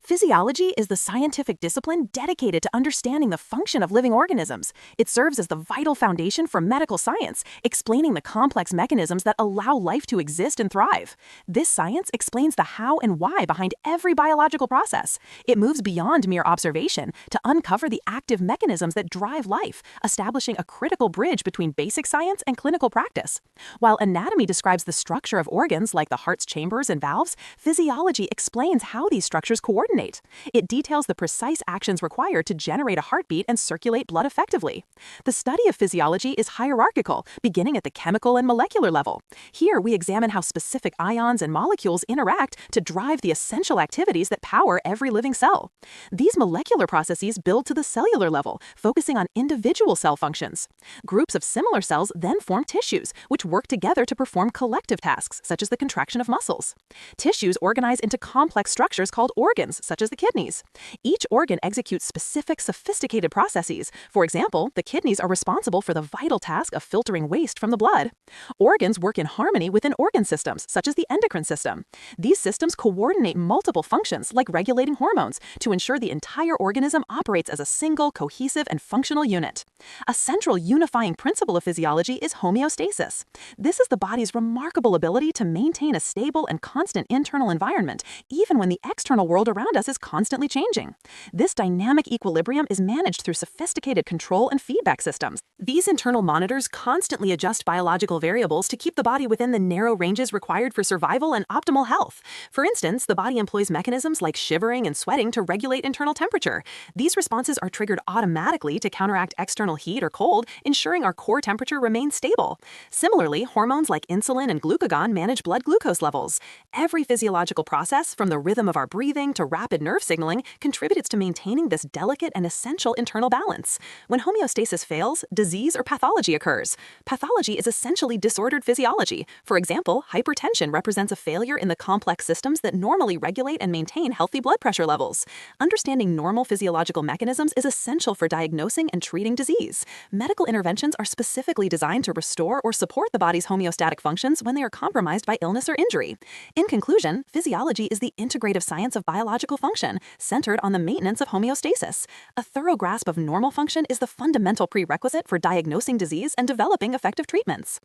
Physiology is the scientific discipline dedicated to understanding the function of living organisms. It serves as the vital foundation for medical science, explaining the complex mechanisms that allow life to exist and thrive. This science explains the how and why behind every biological process. It moves beyond mere observation to uncover the active mechanisms that drive life, establishing a critical bridge between basic science and clinical practice. While anatomy describes the structure of organs like the heart's chambers and valves, physiology explains how these structures coordinate. It details the precise actions required to generate a heartbeat and circulate blood effectively. The study of physiology is hierarchical, beginning at the chemical and molecular level. Here, we examine how specific ions and molecules interact to drive the essential activities that power every living cell. These molecular processes build to the cellular level, focusing on individual cell functions. Groups of similar cells then form tissues, which work together to perform collective tasks, such as the contraction of muscles. Tissues organize into complex structures called organs, such as the kidneys. Each organ executes specific, sophisticated processes. For example, the kidneys are responsible for the vital task of filtering waste from the blood. Organs work in harmony within organ systems, such as the endocrine system. These systems coordinate multiple functions, like regulating hormones, to ensure the entire organism operates as a single, cohesive, and functional unit. A central unifying principle of physiology is homeostasis. This is the body's remarkable ability to maintain a stable and constant internal environment, even when the external world around us is constantly changing. This dynamic equilibrium is managed through sophisticated control and feedback systems. These internal monitors constantly adjust biological variables to keep the body within the narrow ranges required for survival and optimal health. For instance, the body employs mechanisms like shivering and sweating to regulate internal temperature. These responses are triggered automatically to counteract external heat or cold, ensuring our core temperature remains stable. Similarly, hormones like insulin and glucagon manage blood glucose levels. Every physiological process, from the rhythm of our breathing to rapid nerve signaling, contributes to maintaining this delicate and essential internal balance. When homeostasis fails, disease or pathology occurs. Pathology is essentially disordered physiology. For example, hypertension represents a failure in the complex systems that normally regulate and maintain healthy blood pressure levels. Understanding normal physiological mechanisms is essential for diagnosing and treating disease. Medical interventions are specifically designed to restore or support the body's homeostatic functions when they are compromised by illness or injury. In conclusion, physiology is the integrative science of biological function, centered on the maintenance of homeostasis. A thorough grasp of normal function is the fundamental prerequisite for diagnosing disease and developing effective treatments.